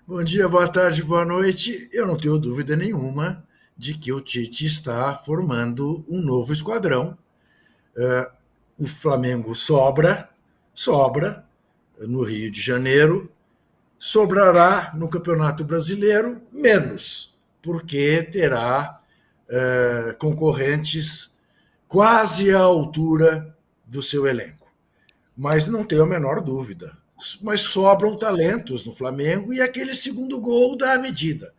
Bom dia, boa tarde, boa noite. Eu não tenho dúvida nenhuma de que o Tite está formando um novo esquadrão. O Flamengo sobra no Rio de Janeiro, sobrará no Campeonato Brasileiro menos, porque terá concorrentes quase à altura do seu elenco. Mas não tenho a menor dúvida. Mas sobram talentos no Flamengo e aquele segundo gol dá a medida.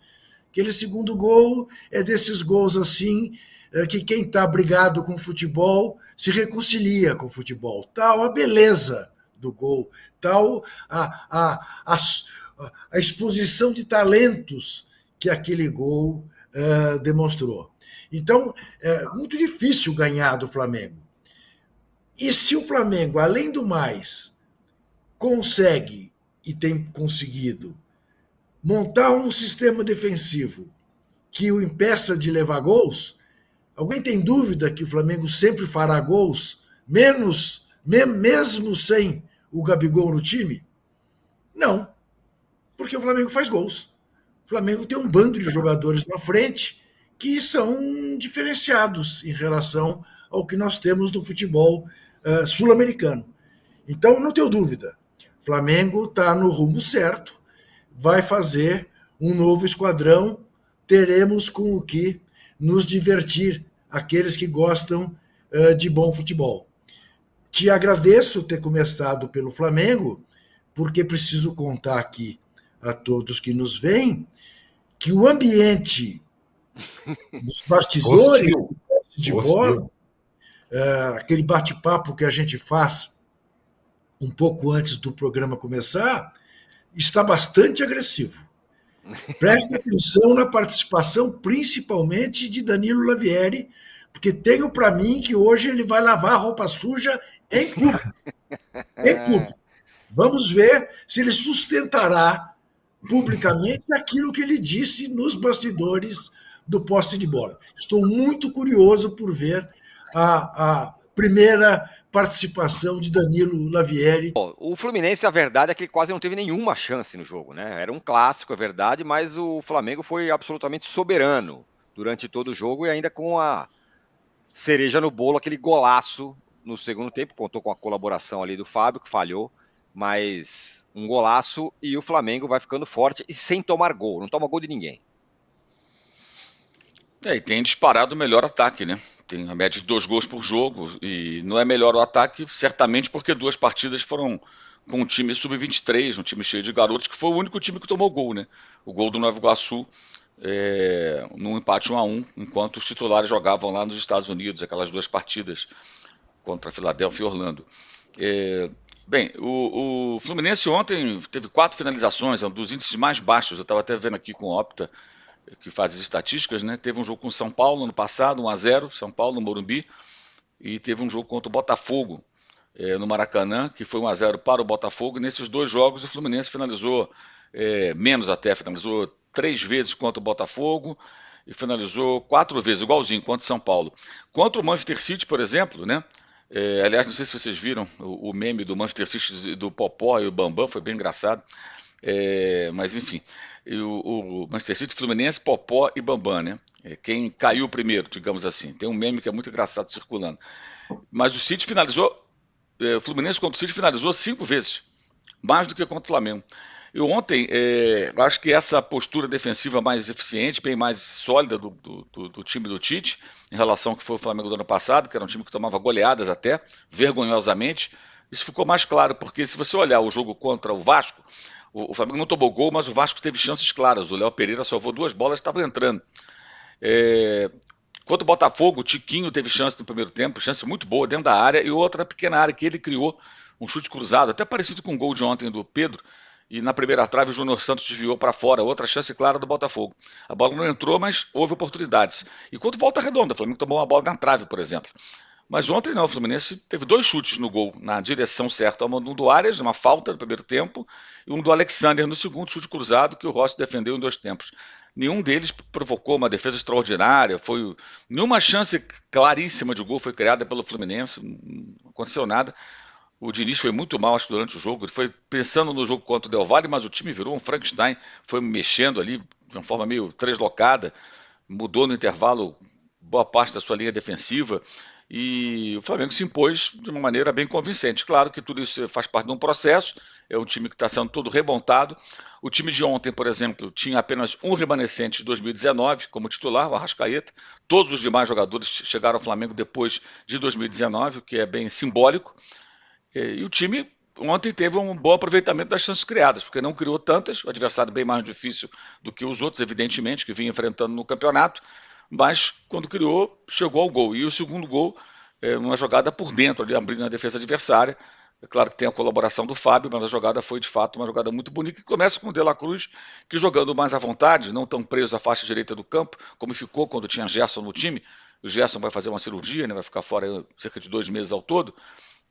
Aquele segundo gol é desses gols assim que quem está brigado com o futebol se reconcilia com o futebol. Tal a beleza do gol, tal a exposição de talentos que aquele gol demonstrou. Então, é muito difícil ganhar do Flamengo. E se o Flamengo, além do mais, consegue e tem conseguido montar um sistema defensivo que o impeça de levar gols, alguém tem dúvida que o Flamengo sempre fará gols, mesmo sem o Gabigol no time? Não, porque o Flamengo faz gols. O Flamengo tem um bando de jogadores na frente que são diferenciados em relação ao que nós temos no futebol sul-americano. Então, não tenho dúvida. O Flamengo está no rumo certo, vai fazer um novo esquadrão, teremos com o que nos divertir, aqueles que gostam de bom futebol. Te agradeço ter começado pelo Flamengo, porque preciso contar aqui a todos que nos veem que o ambiente dos bastidores Hostil, de hostil. bola, aquele bate-papo que a gente faz um pouco antes do programa começar, está bastante agressivo. Preste atenção na participação, principalmente de Danilo Lavieri, porque tenho para mim que hoje ele vai lavar a roupa suja em público. Em público. Vamos ver se ele sustentará publicamente aquilo que ele disse nos bastidores do poste de bola. Estou muito curioso por ver a primeira participação de Danilo Lavieri. O Fluminense, a verdade é que quase não teve nenhuma chance no jogo, né? Era um clássico, é verdade, mas o Flamengo foi absolutamente soberano durante todo o jogo e ainda com a cereja no bolo, aquele golaço no segundo tempo, contou com a colaboração ali do Fábio, que falhou, mas um golaço e o Flamengo vai ficando forte e sem tomar gol, não toma gol de ninguém. E tem disparado o melhor ataque, né? Tem a média de 2 gols por jogo e não é melhor o ataque, certamente porque 2 partidas foram com um time sub-23, um time cheio de garotos, que foi o único time que tomou gol, né? O gol do Nova Iguaçu num empate 1-1, enquanto os titulares jogavam lá nos Estados Unidos, aquelas 2 partidas contra a Filadélfia e Orlando. Bem, o Fluminense ontem teve 4 finalizações, é um dos índices mais baixos. Eu estava até vendo aqui com o Opta, que faz as estatísticas, né? Teve um jogo com o São Paulo no passado, 1-0, São Paulo no Morumbi, e teve um jogo contra o Botafogo no Maracanã, que foi 1-0 para o Botafogo. E nesses 2 jogos o Fluminense finalizou menos até, finalizou 3 vezes contra o Botafogo e finalizou 4 vezes, igualzinho, contra o São Paulo. Contra o Manchester City, por exemplo, né? Aliás, não sei se vocês viram o meme do Manchester City, do Popó e o Bambam, foi bem engraçado. Mas enfim, o Manchester City, Fluminense, Popó e Bambam, né? Quem caiu primeiro, digamos assim. Tem um meme que é muito engraçado circulando. Mas o City finalizou, o Fluminense contra o City finalizou 5 vezes, mais do que contra o Flamengo. E ontem, eu acho que essa postura defensiva mais eficiente, bem mais sólida do time do Tite, em relação ao que foi o Flamengo do ano passado, que era um time que tomava goleadas até, vergonhosamente, isso ficou mais claro, porque se você olhar o jogo contra o Vasco, o Flamengo não tomou gol, mas o Vasco teve chances claras. O Léo Pereira salvou 2 bolas e estava entrando. Quanto o Botafogo, o Tiquinho teve chance no primeiro tempo, chance muito boa dentro da área, e outra pequena área que ele criou, um chute cruzado, até parecido com o gol de ontem do Pedro, e na primeira trave o Júnior Santos desviou para fora, outra chance clara do Botafogo. A bola não entrou, mas houve oportunidades. E quanto Volta Redonda, o Flamengo tomou uma bola na trave, por exemplo. Mas ontem não, o Fluminense teve 2 chutes no gol, na direção certa. Um do Arias, uma falta no primeiro tempo, e um do Alexander no segundo, chute cruzado, que o Rossi defendeu em 2 tempos. Nenhum deles provocou uma defesa extraordinária, nenhuma chance claríssima de gol foi criada pelo Fluminense, não aconteceu nada. O Diniz foi muito mal, acho, durante o jogo. Ele foi pensando no jogo contra o Del Valle, mas o time virou um Frankenstein. Foi mexendo ali de uma forma meio translocada. Mudou no intervalo boa parte da sua linha defensiva. E o Flamengo se impôs de uma maneira bem convincente. Claro que tudo isso faz parte de um processo. É um time que está sendo todo remontado. O time de ontem, por exemplo, tinha apenas um remanescente de 2019 como titular, o Arrascaeta. Todos os demais jogadores chegaram ao Flamengo depois de 2019, o que é bem simbólico. E o time ontem teve um bom aproveitamento das chances criadas, porque não criou tantas, o adversário bem mais difícil do que os outros, evidentemente, que vinha enfrentando no campeonato, mas quando criou, chegou ao gol. E o segundo gol, uma jogada por dentro, ali, abrindo a defesa adversária. É claro que tem a colaboração do Fábio, mas a jogada foi de fato uma jogada muito bonita, que começa com o De La Cruz, que jogando mais à vontade, não tão preso à faixa direita do campo, como ficou quando tinha Gerson no time. O Gerson vai fazer uma cirurgia, né, vai ficar fora cerca de 2 meses ao todo.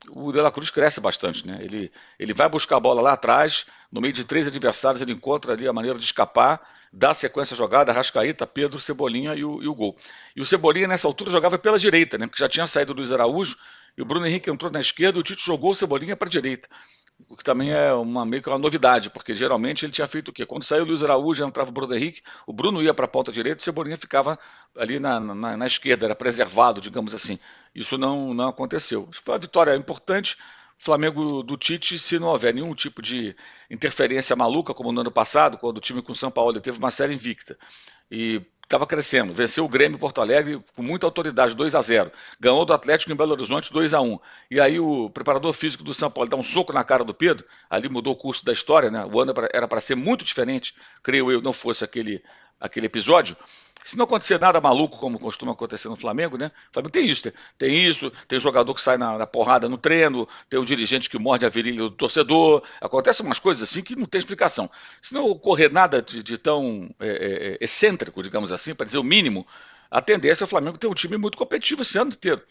O De La Cruz cresce bastante, né? Ele vai buscar a bola lá atrás, no meio de 3 adversários, ele encontra ali a maneira de escapar, dá sequência à jogada, Arrascaeta, Pedro, Cebolinha e o gol. E o Cebolinha nessa altura jogava pela direita, né? Porque já tinha saído o Luiz Araújo, e o Bruno Henrique entrou na esquerda e o Tite jogou o Cebolinha para a direita. O que também é meio que uma novidade, porque geralmente ele tinha feito o quê? Quando saiu o Luiz Araújo, entrava o Bruno Henrique, o Bruno ia para a ponta direita, o Cebolinha ficava ali na esquerda, era preservado, digamos assim. Isso não aconteceu. Foi uma vitória importante. Flamengo do Tite, se não houver nenhum tipo de interferência maluca, como no ano passado, quando o time com o São Paulo teve uma série invicta e estava crescendo, venceu o Grêmio em Porto Alegre com muita autoridade, 2-0, ganhou do Atlético em Belo Horizonte 2-1, e aí o preparador físico do São Paulo dá um soco na cara do Pedro, ali mudou o curso da história, né? O ano era para ser muito diferente, creio eu, não fosse aquele episódio. Se não acontecer nada maluco, como costuma acontecer no Flamengo, né? O Flamengo tem isso, tem jogador que sai na porrada no treino, tem o dirigente que morde a virilha do torcedor, acontecem umas coisas assim que não tem explicação. Se não ocorrer nada de tão excêntrico, digamos assim, para dizer o mínimo, a tendência é o Flamengo ter um time muito competitivo esse ano inteiro.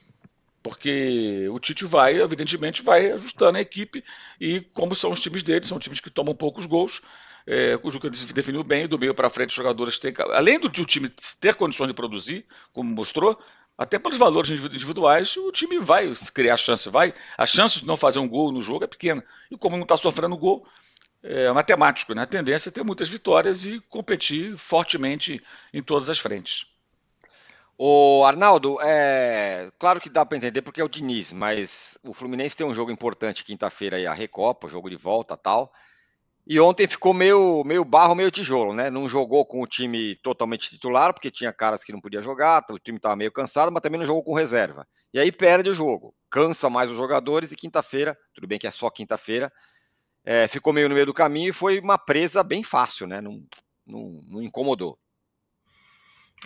Porque o Tite vai, evidentemente, vai ajustando a equipe e como são os times dele, são times que tomam poucos gols, o Juca definiu bem, do meio para frente os jogadores têm, além do time ter condições de produzir, como mostrou, até pelos valores individuais, o time vai criar chance, a chance de não fazer um gol no jogo é pequena, e como não está sofrendo gol, é matemático, né? A tendência é ter muitas vitórias e competir fortemente em todas as frentes. O Arnaldo, claro que dá para entender porque é o Diniz, mas o Fluminense tem um jogo importante quinta-feira aí, a Recopa, jogo de volta tal. E ontem ficou meio barro, meio tijolo, né? Não jogou com o time totalmente titular, porque tinha caras que não podia jogar, o time estava meio cansado, mas também não jogou com reserva. E aí perde o jogo, cansa mais os jogadores e quinta-feira, tudo bem que é só quinta-feira, ficou meio no meio do caminho e foi uma presa bem fácil, né? Não incomodou.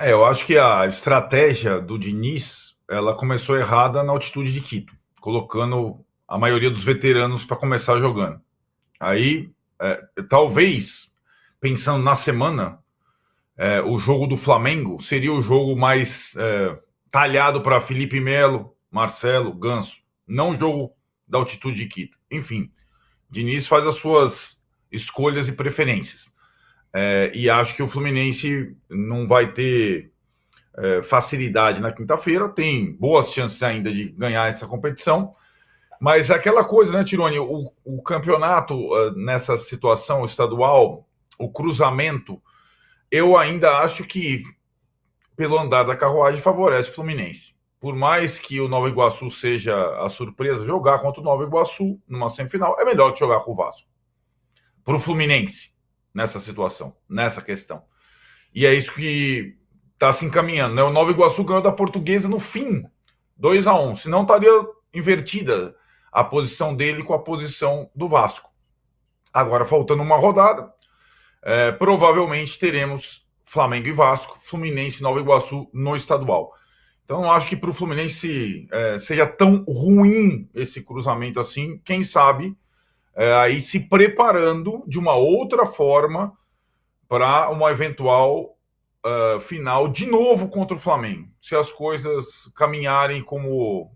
Eu acho que a estratégia do Diniz, ela começou errada na altitude de Quito, colocando a maioria dos veteranos para começar jogando. Aí, talvez, pensando na semana, o jogo do Flamengo seria o jogo mais talhado para Felipe Melo, Marcelo, Ganso, não o jogo da altitude de Quito. Enfim, Diniz faz as suas escolhas e preferências. E acho que o Fluminense não vai ter facilidade na quinta-feira, tem boas chances ainda de ganhar essa competição, mas aquela coisa, né, Tironi, o campeonato nessa situação estadual, o cruzamento, eu ainda acho que, pelo andar da carruagem, favorece o Fluminense. Por mais que o Nova Iguaçu seja a surpresa, jogar contra o Nova Iguaçu numa semifinal é melhor que jogar com o Vasco. Para o Fluminense, nessa situação, nessa questão. E é isso que está se encaminhando, né? O Nova Iguaçu ganhou da Portuguesa no fim, 2-1. Senão estaria invertida a posição dele com a posição do Vasco. Agora, faltando uma rodada, provavelmente teremos Flamengo e Vasco, Fluminense e Nova Iguaçu no estadual. Então, não acho que para o Fluminense seja tão ruim esse cruzamento assim. Quem sabe aí se preparando de uma outra forma para uma eventual final de novo contra o Flamengo. Se as coisas caminharem como,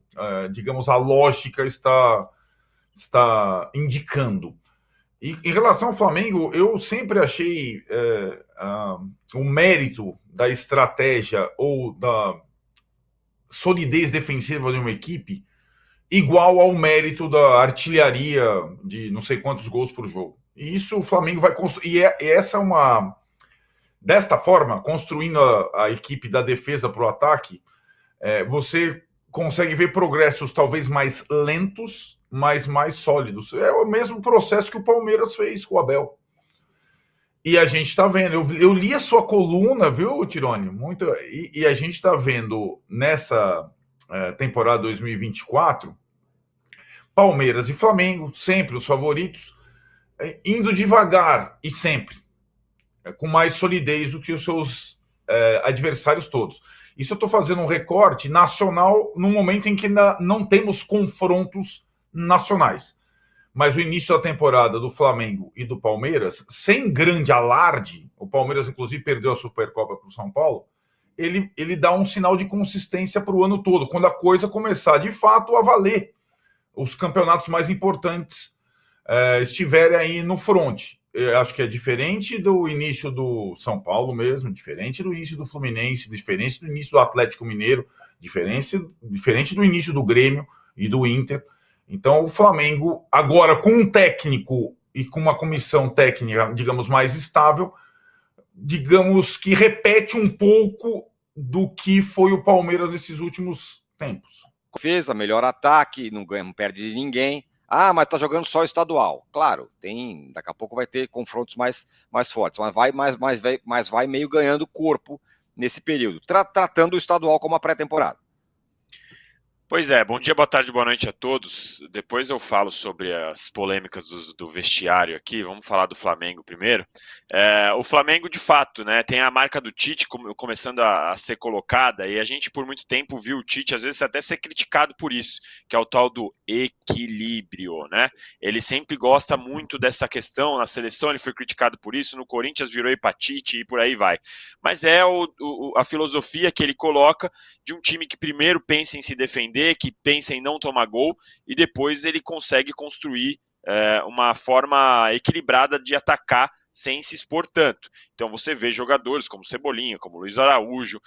digamos, a lógica está indicando. E em relação ao Flamengo, eu sempre achei o mérito da estratégia ou da solidez defensiva de uma equipe igual ao mérito da artilharia de não sei quantos gols por jogo. E isso o Flamengo vai construir. E essa é uma. Desta forma, construindo a equipe da defesa para o ataque, você consegue ver progressos talvez mais lentos, mas mais sólidos. É o mesmo processo que o Palmeiras fez com o Abel. E a gente está vendo. Eu li a sua coluna, viu, Tirone? Muito, e a gente está vendo nessa temporada 2024 Palmeiras e Flamengo, sempre os favoritos, indo devagar e sempre, com mais solidez do que os seus adversários todos. Isso eu estou fazendo um recorte nacional no momento em que não temos confrontos nacionais. Mas o início da temporada do Flamengo e do Palmeiras, sem grande alarde, o Palmeiras inclusive perdeu a Supercopa para o São Paulo, ele dá um sinal de consistência para o ano todo, quando a coisa começar de fato a valer. Os campeonatos mais importantes estiverem aí no front. Eu acho que é diferente do início do São Paulo mesmo, diferente do início do Fluminense, diferente do início do Atlético Mineiro, diferente do início do Grêmio e do Inter. Então o Flamengo, agora com um técnico e com uma comissão técnica, digamos, mais estável, digamos que repete um pouco do que foi o Palmeiras nesses últimos tempos. Defesa, melhor ataque, não ganha, não perde de ninguém. Ah, mas tá jogando só estadual. Claro, daqui a pouco vai ter confrontos mais fortes, mas vai meio ganhando corpo nesse período, tratando o estadual como a pré-temporada. Pois é, bom dia, boa tarde, boa noite a todos. Depois eu falo sobre as polêmicas do vestiário aqui, vamos falar do Flamengo primeiro. O Flamengo, de fato, né, tem a marca do Tite começando a ser colocada, e a gente por muito tempo viu o Tite, às vezes até ser criticado por isso, que é o tal do equilíbrio, né? Ele sempre gosta muito dessa questão, na seleção ele foi criticado por isso, no Corinthians virou hepatite e por aí vai. Mas é a filosofia que ele coloca de um time que primeiro pensa em se defender, que pensa em não tomar gol, e depois ele consegue construir uma forma equilibrada de atacar sem se expor tanto. Então você vê jogadores como Cebolinha, como Luiz Araújo,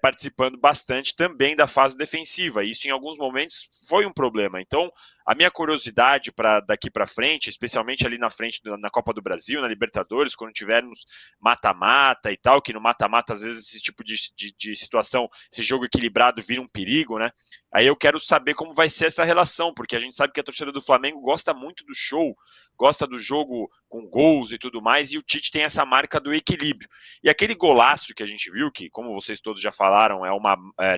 participando bastante também da fase defensiva. Isso em alguns momentos foi um problema. Então a minha curiosidade para daqui para frente, especialmente ali na frente na Copa do Brasil, na Libertadores, quando tivermos mata-mata e tal, que no mata-mata às vezes esse tipo de situação, esse jogo equilibrado vira um perigo, né? Aí eu quero saber como vai ser essa relação, porque a gente sabe que a torcida do Flamengo gosta muito do show, gosta do jogo com gols e tudo mais, e o Tite tem essa marca do equilíbrio. E aquele golaço que a gente viu, que como vocês todos já falaram,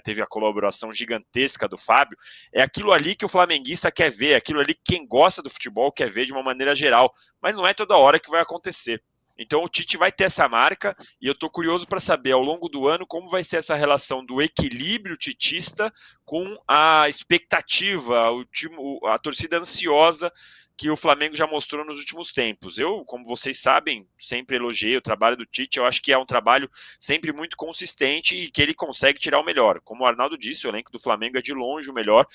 teve a colaboração gigantesca do Fábio, é aquilo ali que o flamenguista quer ver, aquilo ali que quem gosta do futebol quer ver de uma maneira geral, mas não é toda hora que vai acontecer. Então o Tite vai ter essa marca, e eu estou curioso para saber ao longo do ano como vai ser essa relação do equilíbrio titista com a expectativa, a torcida ansiosa que o Flamengo já mostrou nos últimos tempos. Eu, como vocês sabem, sempre elogiei o trabalho do Tite, eu acho que é um trabalho sempre muito consistente e que ele consegue tirar o melhor. Como o Arnaldo disse, o elenco do Flamengo é de longe o melhor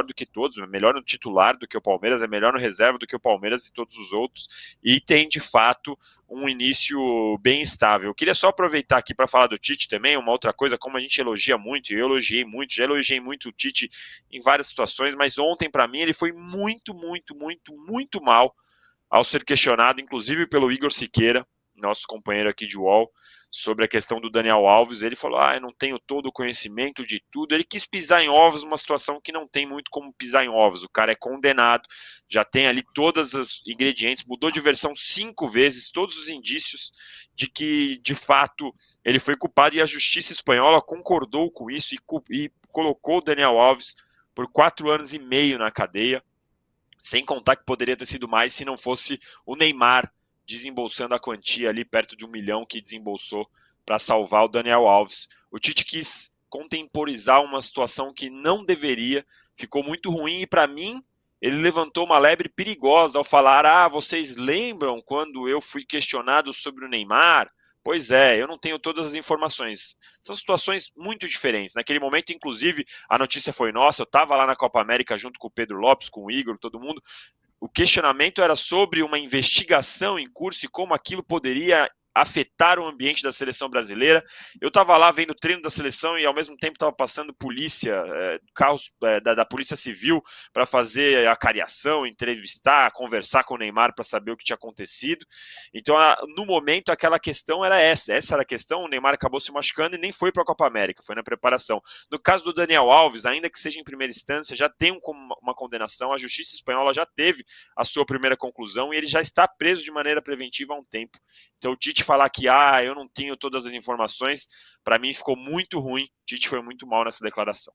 do que todos, melhor no titular do que o Palmeiras, é melhor no reserva do que o Palmeiras e todos os outros, e tem de fato um início bem estável. Eu queria só aproveitar aqui para falar do Tite também, uma outra coisa, como a gente elogia muito, eu elogiei muito, já elogiei muito o Tite em várias situações, mas ontem para mim ele foi muito mal ao ser questionado, inclusive pelo Igor Siqueira, nosso companheiro aqui de UOL, sobre a questão do Daniel Alves. Ele falou, eu não tenho todo o conhecimento de tudo. Ele quis pisar em ovos, uma situação que não tem muito como pisar em ovos. O cara é condenado, já tem ali todos os ingredientes, mudou de versão 5 vezes, todos os indícios de que, de fato, ele foi culpado, e a justiça espanhola concordou com isso e colocou o Daniel Alves por 4 anos e meio na cadeia, sem contar que poderia ter sido mais se não fosse o Neymar desembolsando a quantia ali perto de 1 milhão que desembolsou para salvar o Daniel Alves. O Tite quis contemporizar uma situação que não deveria, ficou muito ruim, e para mim ele levantou uma lebre perigosa ao falar, vocês lembram quando eu fui questionado sobre o Neymar? Pois é, eu não tenho todas as informações. São situações muito diferentes. Naquele momento, inclusive, a notícia foi nossa, eu estava lá na Copa América junto com o Pedro Lopes, com o Igor, todo mundo. O questionamento era sobre uma investigação em curso e como aquilo poderia afetar o ambiente da seleção brasileira. Eu estava lá vendo o treino da seleção e ao mesmo tempo estava passando polícia, carros da Polícia Civil para fazer a cariação, entrevistar, conversar com o Neymar para saber o que tinha acontecido. Então, no momento, aquela questão era essa era a questão. O Neymar acabou se machucando e nem foi para a Copa América, foi na preparação. No caso do Daniel Alves, ainda que seja em primeira instância, já tem uma condenação, a Justiça Espanhola já teve a sua primeira conclusão e ele já está preso de maneira preventiva há um tempo. Então, o Tite falar que eu não tenho todas as informações, para mim ficou muito ruim. O Tite foi muito mal nessa declaração.